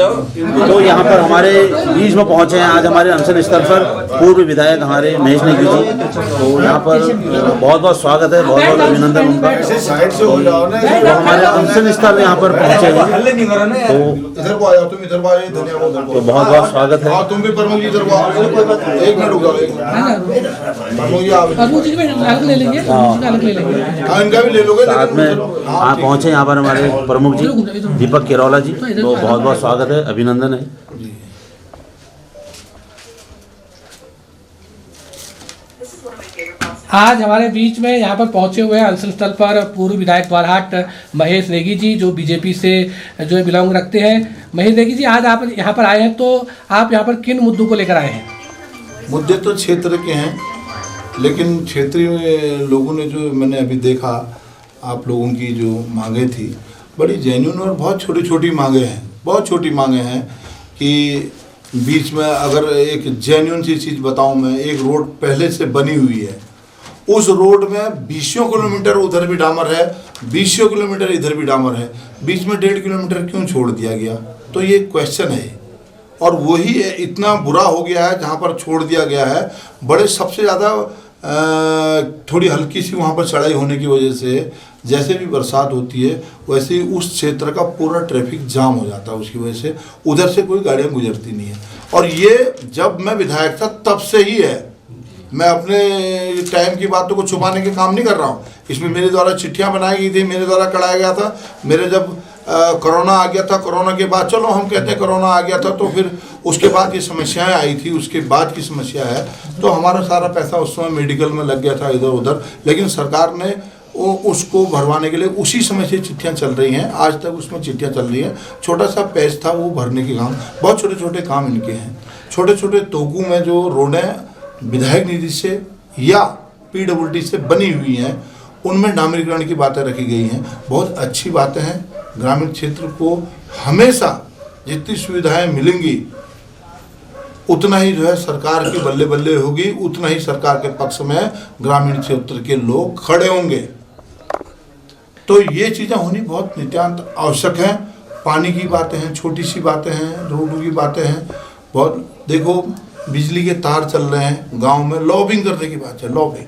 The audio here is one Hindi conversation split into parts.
तो यहाँ पर हमारे बीच में पहुँचे हैं आज हमारे अनशन स्थल पर पूर्व विधायक हमारे महेश नेगी जी। तो यहाँ पर बहुत बहुत स्वागत है, बहुत बहुत अभिनंदन उनका। तो हमारे अनशन स्थल यहाँ पर पहुँचे हैं तो बहुत बहुत स्वागत है। तुम भी प्रमुख जी इधर को आओ, एक मिनट रुक जाओ, प्रमुख जी आप अलग ले लेंगे, अलग ले लेंगे। इनका भी ले लोगे साथ में आप पहुँचे यहाँ पर हमारे प्रमुख जी दीपक केरौला जी। तो बहुत बहुत स्वागत है, अभिनंदन है। आज हमारे बीच में यहाँ पर पहुँचे हुए हैं अनशन स्थल पर पूर्व विधायक द्वारहाट महेश नेगी जी, जो बीजेपी से जो है बिलोंग रखते हैं। महेश नेगी जी, आज आप यहाँ पर आए हैं, तो आप यहाँ पर किन मुद्दों को लेकर आए हैं? मुद्दे तो क्षेत्र के हैं, लेकिन क्षेत्रीय लोगों ने जो मैंने अभी देखा, आप लोगों की जो मांगे थी बड़ी जेन्युइन और बहुत छोटी छोटी मांगे हैं, बहुत छोटी मांगे हैं। कि बीच में अगर एक जेन्युइन सी चीज़ बताऊं मैं, एक रोड पहले से बनी हुई है, उस रोड में 20 किलोमीटर उधर भी डामर है, 20 किलोमीटर इधर भी डामर है, बीच में 1.5 किलोमीटर क्यों छोड़ दिया गया? तो ये क्वेश्चन है। और वही इतना बुरा हो गया है जहाँ पर छोड़ दिया गया है, बड़े सबसे ज़्यादा थोड़ी हल्की सी वहाँ पर चढ़ाई होने की वजह से जैसे भी बरसात होती है वैसे ही उस क्षेत्र का पूरा ट्रैफिक जाम हो जाता है। उसकी वजह से उधर से कोई गाड़ियाँ गुजरती नहीं है। और ये जब मैं विधायक था तब से ही है, मैं अपने टाइम की बातों को छुपाने के काम नहीं कर रहा हूँ। इसमें मेरे द्वारा चिट्ठियाँ बनाई गई थी, मेरे द्वारा कराया गया था। मेरे जब कोरोना आ गया था, कोरोना के बाद चलो हम कहते हैं कोरोना आ गया था, तो फिर उसके बाद ये समस्याएं आई थी, उसके बाद की समस्या है। तो हमारा सारा पैसा उस समय मेडिकल में लग गया था इधर उधर, लेकिन सरकार ने उसको भरवाने के लिए उसी समय से चिट्ठियाँ चल रही हैं, आज तक उसमें चिट्ठियाँ चल रही हैं। छोटा सा पैच था वो भरने के काम, बहुत छोटे छोटे काम इनके हैं। छोटे छोटे तोगू में जो रोडें विधायक निधि से या PWD से बनी हुई हैं, उनमें डामरीकरण की बातें रखी गई हैं। बहुत अच्छी बातें हैं। ग्रामीण क्षेत्र को हमेशा जितनी सुविधाएं मिलेंगी उतना ही जो है सरकार के बल्ले बल्ले होगी, उतना ही सरकार के पक्ष में ग्रामीण क्षेत्र के लोग खड़े होंगे। तो ये चीज़ें होनी बहुत नितांत आवश्यक हैं। पानी की बातें हैं, छोटी सी बातें हैं, रोडों की बातें हैं। बहुत देखो, बिजली के तार चल रहे हैं गांव में, लॉबिंग करने की बात है, लॉबिंग।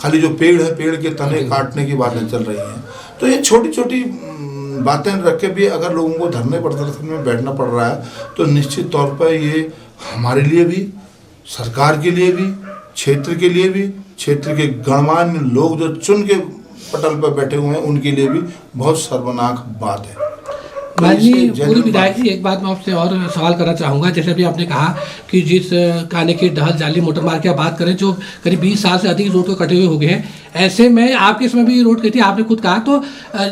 खाली जो पेड़ है, पेड़ के तने काटने की बातें चल रही हैं। तो ये छोटी छोटी बातें रख के भी अगर लोगों को धरने प्रदर्शन में बैठना पड़ रहा है, तो निश्चित तौर पर ये हमारे लिए भी, सरकार के लिए भी, क्षेत्र के लिए भी, क्षेत्र के गणमान्य लोग जो चुन के पटल पर बैठे हुए हैं उनके लिए भी बहुत शर्मनाक बात है। माननीय पूर्व विधायक जी, एक बात मैं आपसे और सवाल करना चाहूँगा। जैसे अभी आपने कहा कि जिस काने के डहल जाली मोटर मार्ग की आप बात करें, जो करीब 20 साल से अधिक रोड को कटे हुए हो गए हैं, ऐसे में आपके समय भी रोड कटी थी, आपने खुद कहा। तो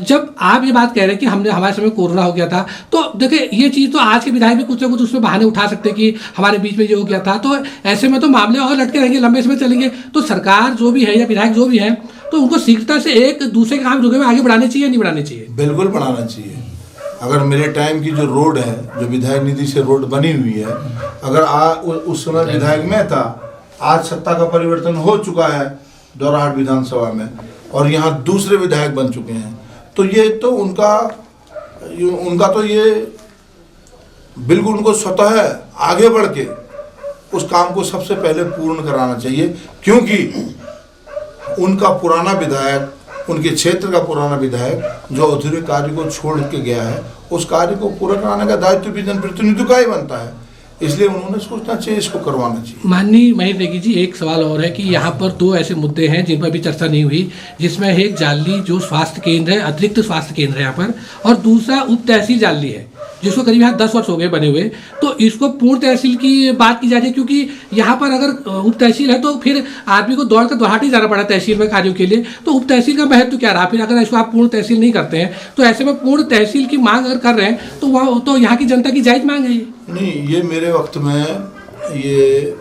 जब आप ये बात कह रहे हैं कि हमारे समय कोरोना हो गया था, तो देखिए ये चीज़ तो आज के विधायक भी कुछ ना कुछ उसमें बहाने उठा सकते हैं कि हमारे बीच में ये हो गया था। तो ऐसे में तो मामले और लटके रहेंगे, लंबे समय चलेंगे। तो सरकार जो भी है या विधायक जो भी है, तो उनको शीघ्रता से एक दूसरे के काम रुके में आगे बढ़ाने चाहिए, नहीं बढ़ाने चाहिए? बिल्कुल बढ़ाना चाहिए। अगर मेरे टाइम की जो रोड है, जो विधायक निधि से रोड बनी हुई है, अगर उस समय विधायक में था, आज सत्ता का परिवर्तन हो चुका है द्वारहाट विधानसभा में और यहाँ दूसरे विधायक बन चुके हैं, तो ये तो उनका तो ये बिल्कुल उनको स्वतः आगे बढ़ के उस काम को सबसे पहले पूर्ण कराना चाहिए। क्योंकि उनका पुराना विधायक, उनके क्षेत्र का पुराना विधायक जो अधूरे कार्य को छोड़ के गया है, उस कार्य को पूरा कराने का दायित्व भी जनप्रतिनिधि का ही बनता है। इसलिए उन्होंने सोचना चाहिए, इसको करवाना चाहिए। माननीय महेश नेगी जी, एक सवाल और है कि यहाँ पर 2 ऐसे मुद्दे हैं जिन पर अभी चर्चा नहीं हुई, जिसमें एक जाली जो स्वास्थ्य केंद्र है, अतिरिक्त स्वास्थ्य केंद्र है यहाँ पर, और दूसरा उप तहसील जाली है, जिसको करीब यहाँ 10 वर्ष हो गए बने हुए। तो इसको पूर्ण तहसील की बात की जा रही है, क्योंकि यहाँ पर अगर उप तहसील है तो फिर आदमी को दौड़ कर द्वारहाट ही जाना पड़ा तहसील में कार्यों के लिए। तो उप तहसील का महत्व क्या रहा? फिर अगर इसको आप पूर्ण तहसील नहीं करते हैं, तो ऐसे में पूर्ण तहसील की मांग अगर कर रहे हैं, तो वह तो यहाँ की जनता की जायज मांग है। नहीं, ये मेरे वक्त में ये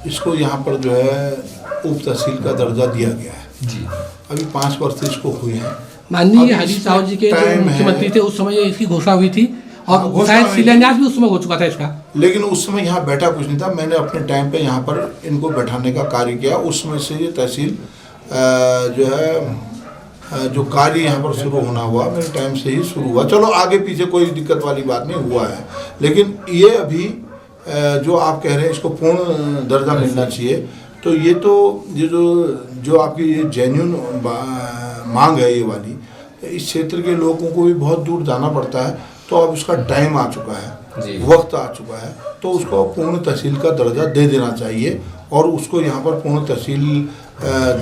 इसको यहाँ पर जो है उप तहसील का दर्जा दिया गया है जी। अभी 5 वर्ष इसको हुए हैं। माननीय हरीश रावत जी के जो मुख्यमंत्री थे उस समय इसकी घोषणा हुई थी, और शायद शिलान्यास भी उस समय हो चुका था इसका। लेकिन उस समय यहाँ बैठा कुछ नहीं था। मैंने अपने टाइम पे यहाँ पर इनको बैठाने का कार्य किया। उस समय से ये तहसील जो है जो कार्य यहाँ पर शुरू होना हुआ मेरे टाइम से ही शुरू हुआ। चलो आगे पीछे कोई दिक्कत वाली बात नहीं हुआ है, लेकिन ये अभी जो आप कह रहे हैं इसको पूर्ण दर्जा मिलना चाहिए। तो ये जो आपकी ये जेन्युइन मांग है ये वाली, इस क्षेत्र के लोगों को भी बहुत दूर जाना पड़ता है, तो अब उसका टाइम आ चुका है, वक्त आ चुका है, तो उसको पूर्ण तहसील का दर्जा दे देना चाहिए और उसको यहाँ पर पूर्ण तहसील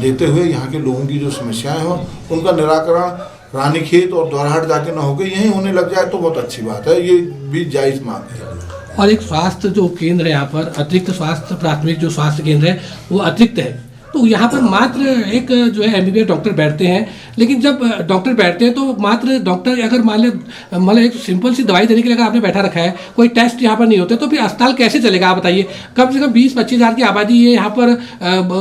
देते हुए यहाँ के लोगों की जो समस्याएं हों उनका निराकरण रानीखेत और द्वाराहाट जाके ना होकर यहीं होने लग जाए तो बहुत अच्छी बात है। ये भी जायज़ मांग है। और एक स्वास्थ्य जो केंद्र है यहाँ पर, अतिरिक्त स्वास्थ्य प्राथमिक जो स्वास्थ्य केंद्र है वो अतिरिक्त है, तो यहाँ पर मात्र एक जो है MBBS डॉक्टर बैठते हैं। लेकिन जब डॉक्टर बैठते हैं तो मात्र डॉक्टर अगर मान ले एक सिंपल सी दवाई देने के लिए अगर आपने बैठा रखा है, कोई टेस्ट यहाँ पर नहीं होते, तो फिर अस्पताल कैसे चलेगा आप बताइए। कम से कम 20-25 हज़ार की आबादी ये यहाँ पर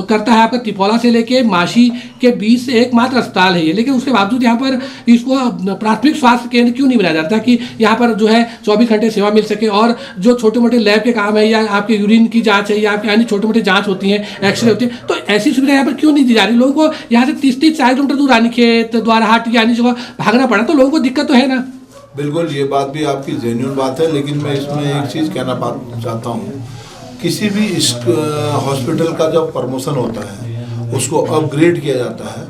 करता है। आपका तिपौला से लेके माशी के बीच से एकमात्र अस्पताल है ये, लेकिन उसके बावजूद यहाँ पर इसको प्राथमिक स्वास्थ्य केंद्र क्यों नहीं बनाया जाता कि यहाँ पर जो है 24 घंटे सेवा मिल सके। और जो छोटे मोटे लैब के काम है या आपके यूरिन की जाँच है या आपके अन्य छोटे मोटे जाँच होती हैं, एक्सरे होती है, तो ऐसी सुविधा यहाँ पर क्यों नहीं दी जा रही। लोगों को यहाँ से 30-40 किलोमीटर दूर रानीखेत द्वाराहाट या अन्य जगह भागना पड़ा, तो लोगों को दिक्कत तो है ना। बिल्कुल, ये बात भी आपकी जेन्युइन बात है, लेकिन मैं इसमें एक चीज़ कहना चाहता हूँ। किसी भी हॉस्पिटल का जब प्रमोशन होता है, उसको अपग्रेड किया जाता है,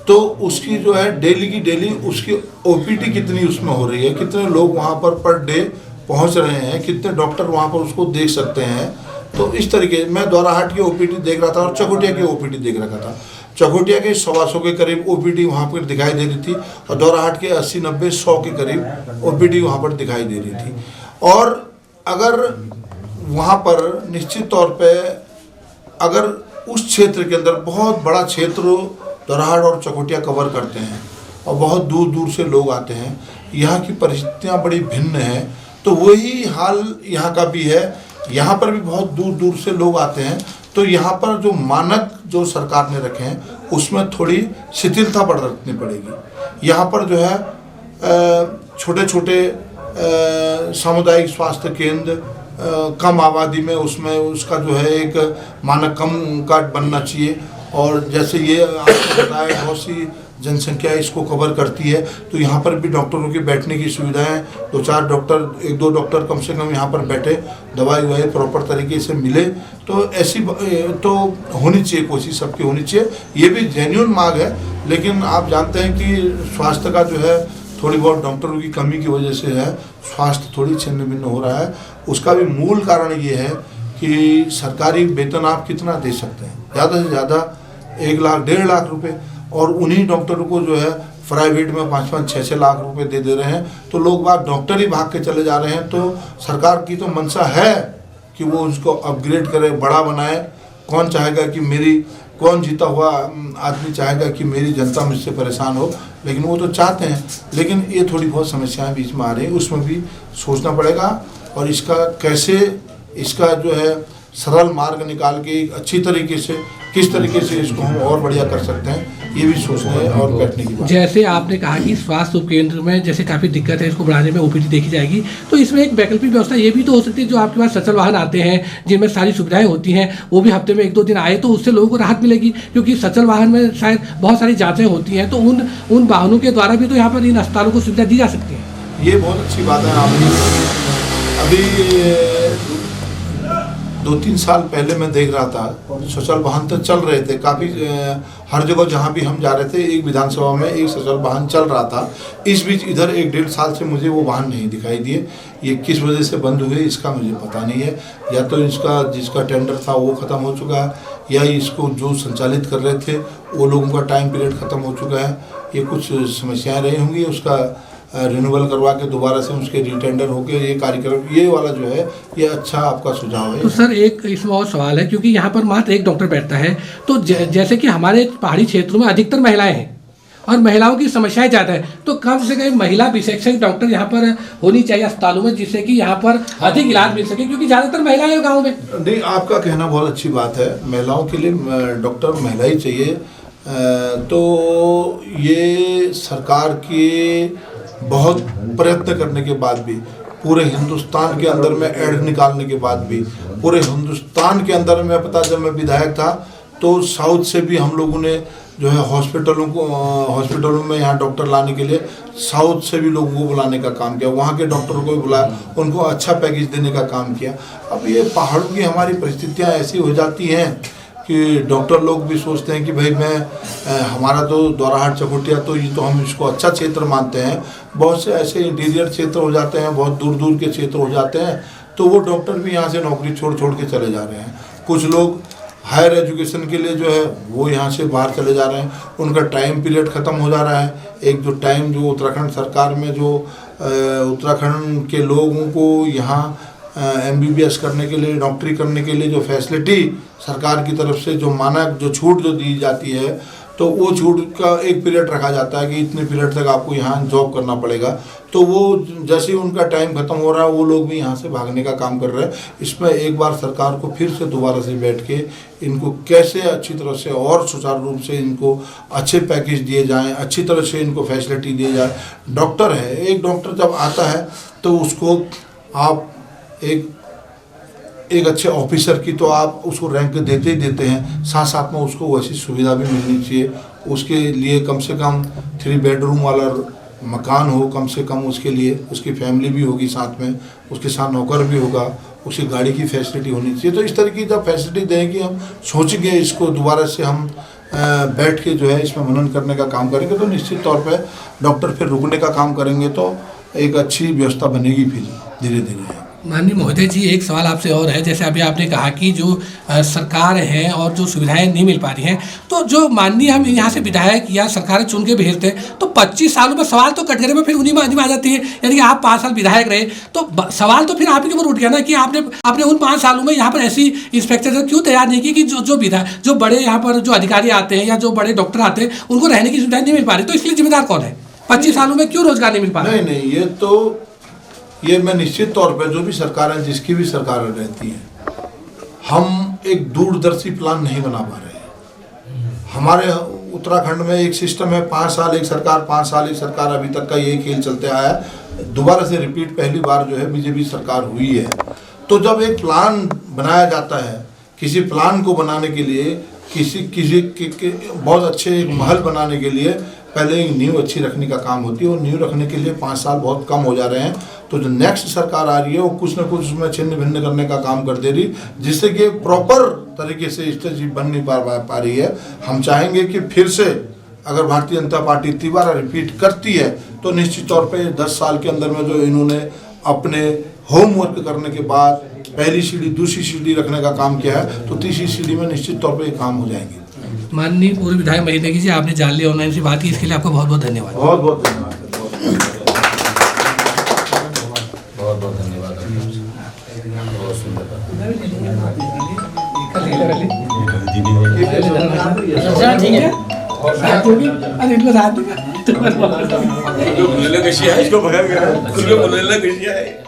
तो उसकी जो है डेली की डेली उसकी OPD कितनी उसमें हो रही है, कितने लोग वहाँ पर डे पहुँच रहे हैं, कितने डॉक्टर वहाँ पर उसको देख सकते हैं। तो इस तरीके मैं द्वाराहाट की OPD देख रहा था और चकोटिया की OPD देख रखा था। चकोटिया के 125 के करीब OPD वहाँ पर दिखाई दे रही थी और द्वाराहाट के 80-90-100 के करीब OPD वहाँ पर दिखाई दे रही थी। और अगर वहाँ पर निश्चित तौर पे अगर उस क्षेत्र के अंदर बहुत बड़ा क्षेत्र द्वाराहाट और चकोटिया कवर करते हैं और बहुत दूर दूर से लोग आते हैं, यहाँ की परिस्थितियाँ बड़ी भिन्न हैं, तो वही हाल यहाँ का भी है। यहाँ पर भी बहुत दूर दूर से लोग आते हैं, तो यहाँ पर जो मानक जो सरकार ने रखे हैं उसमें थोड़ी शिथिलता बरतनी पड़ेगी। यहाँ पर जो है छोटे छोटे सामुदायिक स्वास्थ्य केंद्र कम आबादी में उसमें उसका जो है एक मानक कम का बनना चाहिए। और जैसे ये आपको बताया बहुत सी जनसंख्या इसको कवर करती है, तो यहाँ पर भी डॉक्टरों की बैठने की सुविधाएं, 2-4 डॉक्टर 1-2 डॉक्टर कम से कम यहाँ पर बैठे, दवाई ववाई प्रॉपर तरीके से मिले, तो ऐसी तो होनी चाहिए, कोशिश सबकी होनी चाहिए। ये भी जेन्युइन मांग है, लेकिन आप जानते हैं कि स्वास्थ्य का जो है थोड़ी बहुत डॉक्टरों की कमी की वजह से है, स्वास्थ्य थोड़ी छिन्न भिन्न हो रहा है। उसका भी मूल कारण ये है कि सरकारी वेतन आप कितना दे सकते हैं, ज़्यादा से ज़्यादा 1 लाख 1.5 लाख रुपए, और उन्हीं डॉक्टरों को जो है प्राइवेट में 5-5, 6-6 लाख रुपए दे दे रहे हैं, तो लोग बाग डॉक्टर ही भाग के चले जा रहे हैं। तो सरकार की तो मंशा है कि वो उसको अपग्रेड करे, बड़ा बनाए। कौन चाहेगा कि कौन जीता हुआ आदमी चाहेगा कि मेरी जनता मुझसे परेशान हो, लेकिन वो तो चाहते हैं। लेकिन ये थोड़ी बहुत समस्याएं बीच में आ रही हैं, उसमें भी सोचना पड़ेगा और इसका कैसे इसका जो है सरल मार्ग निकाल के अच्छी तरीके से किस तरीके से इसको हम और बढ़िया कर सकते हैं, ये भी सोचने और बैठने की बात। जैसे आपने कहा कि स्वास्थ्य उपकेंद्र में जैसे काफ़ी दिक्कत है, इसको बढ़ाने में OPD देखी जाएगी, तो इसमें एक वैकल्पिक व्यवस्था ये भी तो हो सकती है, जो आपके पास सचल वाहन आते हैं जिनमें सारी सुविधाएं होती हैं, वो भी हफ्ते में 1-2 दिन आए तो उससे लोगों को राहत मिलेगी, क्योंकि सचल वाहन में शायद बहुत सारी जाँचें होती हैं, तो उन वाहनों के द्वारा भी तो यहाँ पर इन अस्पतालों को सुविधा दी जा सकती है। ये बहुत अच्छी बात है आपकी। अभी 2-3 साल पहले मैं देख रहा था सचल वाहन तो चल रहे थे काफ़ी, हर जगह जहाँ भी हम जा रहे थे एक विधानसभा में एक सचल वाहन चल रहा था। इस बीच इधर 1-1.5 साल से मुझे वो वाहन नहीं दिखाई दिए। ये किस वजह से बंद हुए इसका मुझे पता नहीं है, या तो जिसका टेंडर था वो ख़त्म हो चुका है, या इसको जो संचालित कर रहे थे वो लोगों का टाइम पीरियड ख़त्म हो चुका है। ये कुछ समस्याएँ रही होंगी, उसका रिन्यूअल करवा के दोबारा से उसके रिटेंडर होके ये कार्यक्रम ये वाला जो है ये अच्छा आपका सुझाव है। तो सर एक इसमें और सवाल है, क्योंकि यहाँ पर मात्र एक डॉक्टर बैठता है, तो जैसे कि हमारे पहाड़ी क्षेत्रों में अधिकतर महिलाएं हैं और महिलाओं की समस्याएं ज़्यादा है, तो कम से कम महिला विशेषज्ञ डॉक्टर यहाँ पर होनी चाहिए अस्पतालों में, जिससे कि यहाँ पर अधिक इलाज मिल सके, क्योंकि ज़्यादातर महिलाएं हैं गाँव में। नहीं, आपका कहना बहुत अच्छी बात है, महिलाओं के लिए डॉक्टर महिला ही चाहिए। तो ये सरकार की बहुत प्रयत्न करने के बाद भी, पूरे हिंदुस्तान के अंदर में ऐड निकालने के बाद भी, पूरे हिंदुस्तान के अंदर में पता जब मैं विधायक था तो साउथ से भी हम लोगों ने जो है हॉस्पिटलों में यहाँ डॉक्टर लाने के लिए साउथ से भी लोगों को बुलाने का काम किया, वहाँ के डॉक्टरों को भी बुलाया, उनको अच्छा पैकेज देने का काम किया। अब ये पहाड़ों की हमारी परिस्थितियाँ ऐसी हो जाती हैं कि डॉक्टर लोग भी सोचते हैं कि भाई हमारा तो दोराहाट चकोटिया तो ये तो हम इसको अच्छा क्षेत्र मानते हैं, बहुत से ऐसे इंटीरियर क्षेत्र हो जाते हैं, बहुत दूर दूर के क्षेत्र हो जाते हैं, तो वो डॉक्टर भी यहाँ से नौकरी छोड़ के चले जा रहे हैं। कुछ लोग हायर एजुकेशन के लिए जो है वो यहाँ से बाहर चले जा रहे हैं, उनका टाइम पीरियड ख़त्म हो जा रहा है। एक जो टाइम जो उत्तराखंड सरकार में जो उत्तराखंड के लोगों को यहाँ MBBS करने के लिए, डॉक्टरी करने के लिए जो फैसिलिटी सरकार की तरफ से जो मानक जो छूट जो दी जाती है, तो वो छूट का एक पीरियड रखा जाता है कि इतने पीरियड तक आपको यहाँ जॉब करना पड़ेगा। तो वो जैसे ही उनका टाइम खत्म हो रहा है वो लोग भी यहाँ से भागने का काम कर रहे हैं। इसमें एक बार सरकार को फिर से दोबारा से बैठ के इनको कैसे अच्छी तरह से और सुचारू रूप से इनको अच्छे पैकेज दिए जाएँ, अच्छी तरह से इनको फैसिलिटी दिए जाए। डॉक्टर है, एक डॉक्टर जब आता है तो उसको आप एक अच्छे ऑफिसर की तो आप उसको रैंक देते ही देते हैं, साथ साथ में उसको वैसी सुविधा भी मिलनी चाहिए। उसके लिए कम से कम 3 बेडरूम वाला मकान हो, कम से कम उसके लिए, उसकी फैमिली भी होगी साथ में, उसके साथ नौकर भी होगा, उसकी गाड़ी की फैसिलिटी होनी चाहिए। तो इस तरह की जब फैसिलिटी देंगे, हम सोचेंगे इसको दोबारा से हम बैठ के जो है इसमें मनन करने का काम करेंगे, तो निश्चित तौर पे डॉक्टर फिर रुकने का काम करेंगे तो एक अच्छी व्यवस्था बनेगी फिर धीरे धीरे। माननीय महोदय जी, एक सवाल आपसे और है, जैसे अभी आपने कहा कि जो सरकार है और जो सुविधाएं नहीं मिल पा रही हैं, तो जो माननीय हम यहाँ से विधायक या सरकार चुन के भेजते हैं, तो 25 सालों में सवाल तो कटघरे में फिर उन्हीं में आ जाती है। यानी कि आप 5 साल विधायक रहे तो सवाल तो फिर आप ही के ऊपर उठ गया ना कि आपने उन 5 सालों में यहाँ पर ऐसी इंस्पेक्टर क्यों तैयार नहीं की कि जो बड़े यहाँ पर जो अधिकारी आते हैं या जो बड़े डॉक्टर आते हैं उनको रहने की सुविधाएं नहीं मिल पा रही, तो इसलिए जिम्मेदार कौन है? 25 सालों में क्यों रोजगार नहीं मिल पा रहा? नहीं, ये मैं निश्चित तौर पर जो भी सरकार है, जिसकी भी सरकार रहती है, हम एक दूरदर्शी प्लान नहीं बना पा रहे हैं। हमारे उत्तराखंड में एक सिस्टम है, 5 साल एक सरकार, 5 साल एक सरकार, अभी तक का यही खेल चलते आया है। दोबारा से रिपीट पहली बार जो है बीजेपी सरकार हुई है। तो जब एक प्लान बनाया जाता है, किसी प्लान को बनाने के लिए, किसी बहुत अच्छे एक महल बनाने के लिए पहले एक नींव अच्छी रखने का काम होती है, और नींव रखने के लिए 5 साल बहुत कम हो जा रहे हैं। तो जो नेक्स्ट सरकार आ रही है वो कुछ न कुछ उसमें छिन्न भिन्न करने का काम कर दे रही, जिससे कि प्रॉपर तरीके से स्ट्रेटजी बन नहीं पा रही है। हम चाहेंगे कि फिर से अगर भारतीय जनता पार्टी दोबारा रिपीट करती है तो निश्चित तौर पे 10 साल के अंदर में जो इन्होंने अपने होमवर्क करने के बाद पहली सीढ़ी, दूसरी सीढ़ी रखने का काम किया है, तो तीसरी सीढ़ी में निश्चित तौर पर काम हो जाएंगे। माननीय पूर्व विधायक महेश नेगी जी, आपने जान लिया ऑनलाइन से बात की, इसके लिए आपको बहुत बहुत धन्यवाद। बहुत बहुत धन्यवाद। अरे इनको साथ इसको भगा के